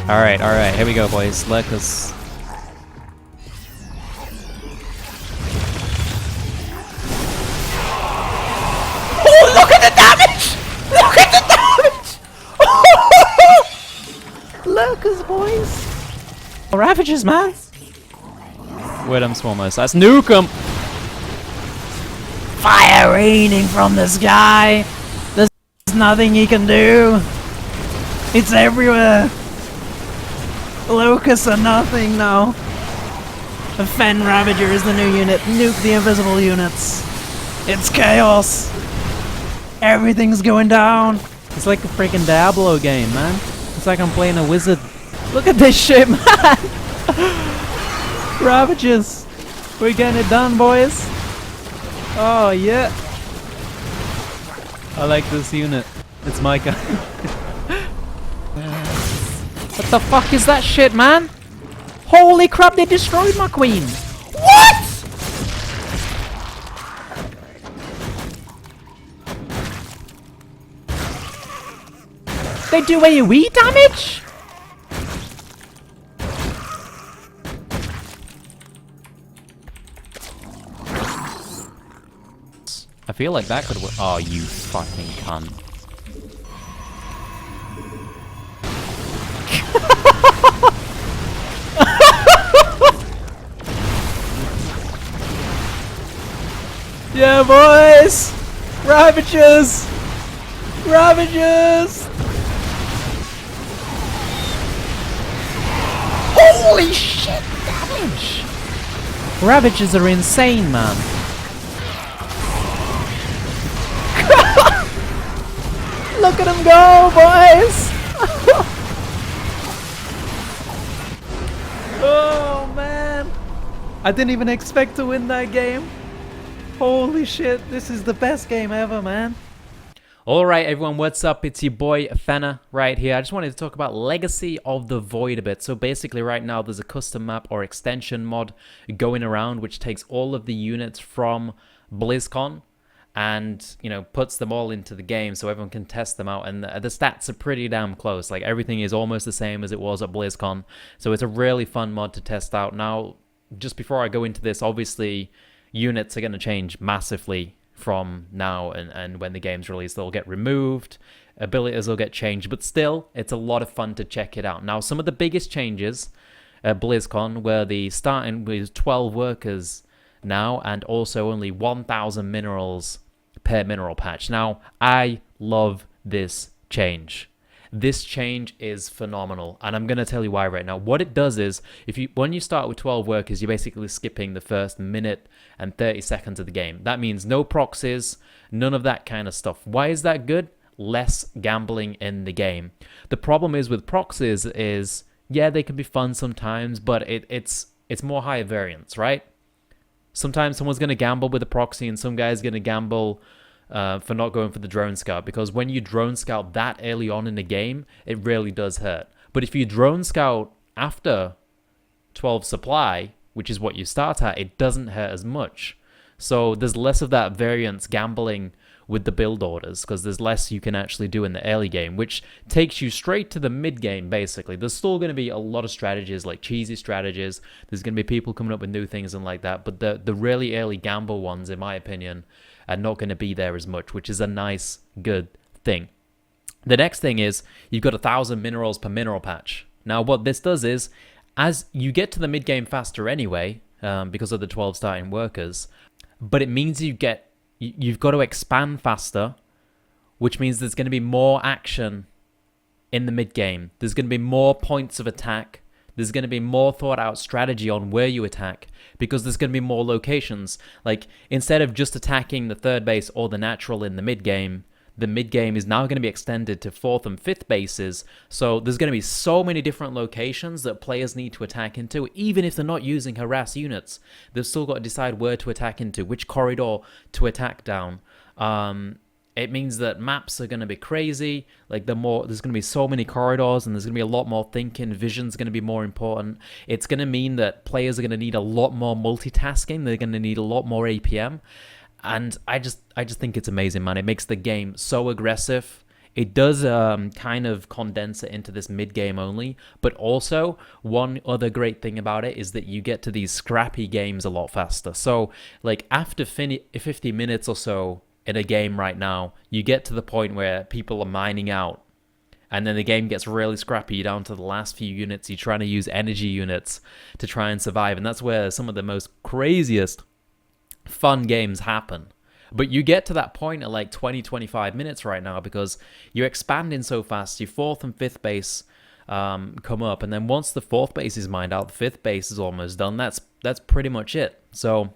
Alright, here we go, boys. Lurkers. Oh, look at the damage! Look at the damage! Lurkers, boys! Ravages, man! Where them swarmers? Let's nuke them! Fire raining from the sky! There's nothing he can do! It's everywhere! Locusts are nothing now. The Fen Ravager is the new unit. Nuke the invisible units. It's chaos! Everything's going down! It's like a freaking Diablo game, man. It's like I'm playing a wizard. Look at this shit, man! Ravages! We're getting it done, boys! Oh, yeah! I like this unit. It's my guy. What the fuck is that shit, man? Holy crap, they destroyed my queen! What?! They do AoE damage?! I feel like that could work. Oh, you fucking cunt. Yeah, boys! Ravages! Ravages! Holy shit, damage! Ravages are insane, man. Look at them go, boys! Oh, man. I didn't even expect to win that game. Holy shit, this is the best game ever, man. Alright everyone, what's up? It's your boy Fenna right here. I just wanted to talk about Legacy of the Void a bit. So basically right now there's a custom map or extension mod going around which takes all of the units from BlizzCon and, you know, puts them all into the game so everyone can test them out, and the stats are pretty damn close. Like, everything is almost the same as it was at BlizzCon, so it's a really fun mod to test out. Now, just before I go into this, obviously units are going to change massively from now and when the game's released. They'll get removed, abilities will get changed, but still, it's a lot of fun to check it out. Now, some of the biggest changes at BlizzCon were the starting with 12 workers now, and also only 1,000 minerals per mineral patch. Now, I love this change. This change is phenomenal, and I'm going to tell you why right now. What it does is, when you start with 12 workers, you're basically skipping the first minute and 30 seconds of the game. That means no proxies, none of that kind of stuff. Why is that good? Less gambling in the game. The problem is with proxies is, yeah, they can be fun sometimes, but it's more higher variance, right? Sometimes someone's going to gamble with a proxy, and some guy's going to gamble for not going for the drone scout, because when you drone scout that early on in the game, it really does hurt. But if you drone scout after 12 supply, which is what you start at, it doesn't hurt as much. So there's less of that variance gambling with the build orders, because there's less you can actually do in the early game, which takes you straight to the mid game, basically. There's still going to be a lot of strategies, like cheesy strategies. There's going to be people coming up with new things and like that, but the really early gamble ones, in my opinion, are not going to be there as much, which is a nice, good thing. The next thing is, you've got 1,000 minerals per mineral patch. Now, what this does is, as you get to the mid game faster anyway, because of the 12 starting workers, but it means you've got to expand faster, which means there's going to be more action in the mid-game. There's going to be more points of attack. There's going to be more thought-out strategy on where you attack, because there's going to be more locations. Like, instead of just attacking the third base or the natural in the mid-game, the mid-game is now going to be extended to fourth and fifth bases. So there's going to be so many different locations that players need to attack into, even if they're not using harass units. They've still got to decide where to attack into, which corridor to attack down. It means that maps are going to be crazy. Like, there's going to be so many corridors, and there's going to be a lot more thinking. Vision's going to be more important. It's going to mean that players are going to need a lot more multitasking. They're going to need a lot more APM. And I just think it's amazing, man. It makes the game so aggressive. it does kind of condense it into this mid-game only. But also, one other great thing about it is that you get to these scrappy games a lot faster. So, like, after 50 minutes or so in a game right now, you get to the point where people are mining out. And then the game gets really scrappy down to the last few units. You're trying to use energy units to try and survive. And that's where some of the most craziest fun games happen. But you get to that point at like 20, 25 minutes right now because you're expanding so fast. Your 4th and 5th base come up. And then once the 4th base is mined out, the 5th base is almost done. That's pretty much it. So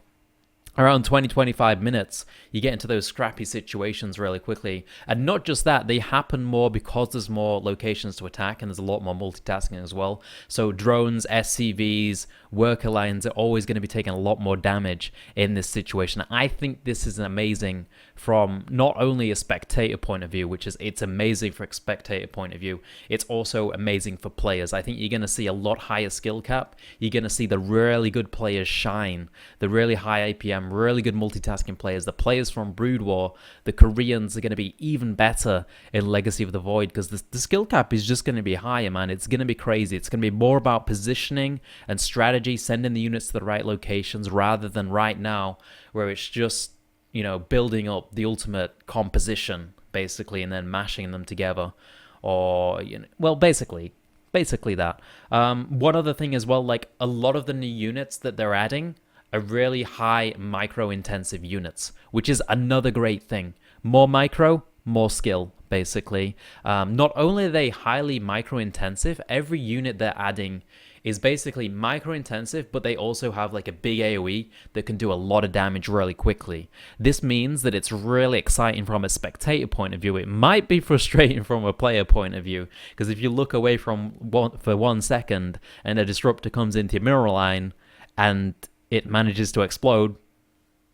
around 20, 25 minutes, you get into those scrappy situations really quickly. And not just that, they happen more because there's more locations to attack and there's a lot more multitasking as well. So drones, SCVs, worker lines are always going to be taking a lot more damage in this situation. I think this is amazing from not only a spectator point of view, which is it's amazing for a spectator point of view, it's also amazing for players. I think you're going to see a lot higher skill cap. You're going to see the really good players shine, the really high APM, really good multitasking players. The players from Brood War, the Koreans, are going to be even better in Legacy of the Void because the skill cap is just going to be higher, man. It's going to be crazy. It's going to be more about positioning and strategy, sending the units to the right locations rather than right now where it's just, you know, building up the ultimate composition basically and then mashing them together. Or, you know, well, basically that. One other thing as well, like a lot of the new units that they're adding are really high micro-intensive units, which is another great thing. More micro, more skill, basically. Not only are they highly micro-intensive, every unit they're adding is basically micro-intensive, but they also have like a big AoE that can do a lot of damage really quickly. This means that it's really exciting from a spectator point of view. It might be frustrating from a player point of view, because if you look away for 1 second and a disruptor comes into your mineral line and it manages to explode,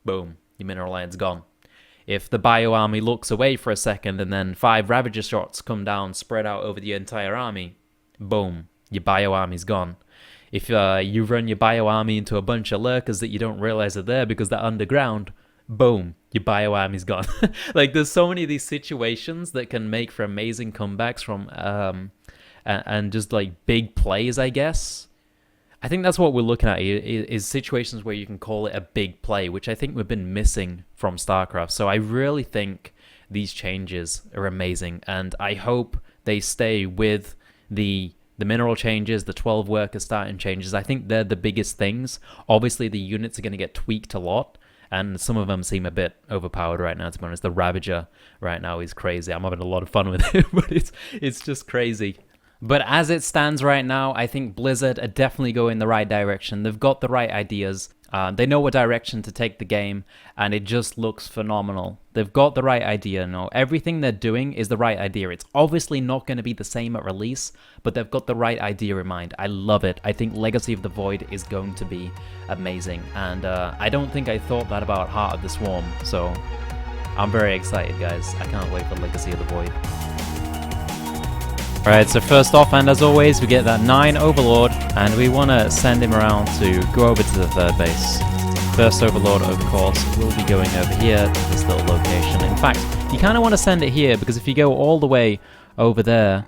boom, your mineral line's gone. If the bio army looks away for a second and then 5 Ravager shots come down, spread out over the entire army, boom, your bio army's gone. If you run your bio army into a bunch of lurkers that you don't realize are there because they're underground, boom, your bio army's gone. Like, there's so many of these situations that can make for amazing comebacks from and just like big plays, I guess. I think that's what we're looking at here, is situations where you can call it a big play, which I think we've been missing from StarCraft. So I really think these changes are amazing, and I hope they stay with the mineral changes, the 12 worker starting changes. I think they're the biggest things. Obviously, the units are going to get tweaked a lot, and some of them seem a bit overpowered right now, to be honest. The Ravager right now is crazy. I'm having a lot of fun with it, but it's just crazy. But as it stands right now, I think Blizzard are definitely going the right direction. They've got the right ideas. They know what direction to take the game, and it just looks phenomenal. They've got the right idea. No, everything they're doing is the right idea. It's obviously not going to be the same at release, but they've got the right idea in mind. I love it. I think Legacy of the Void is going to be amazing, and I don't think I thought that about Heart of the Swarm, so I'm very excited, guys. I can't wait for Legacy of the Void. Alright, so first off, and as always, we get that 9 Overlord, and we want to send him around to go over to the 3rd base. First Overlord, of course, will be going over here to this little location. In fact, you kind of want to send it here, because if you go all the way over there,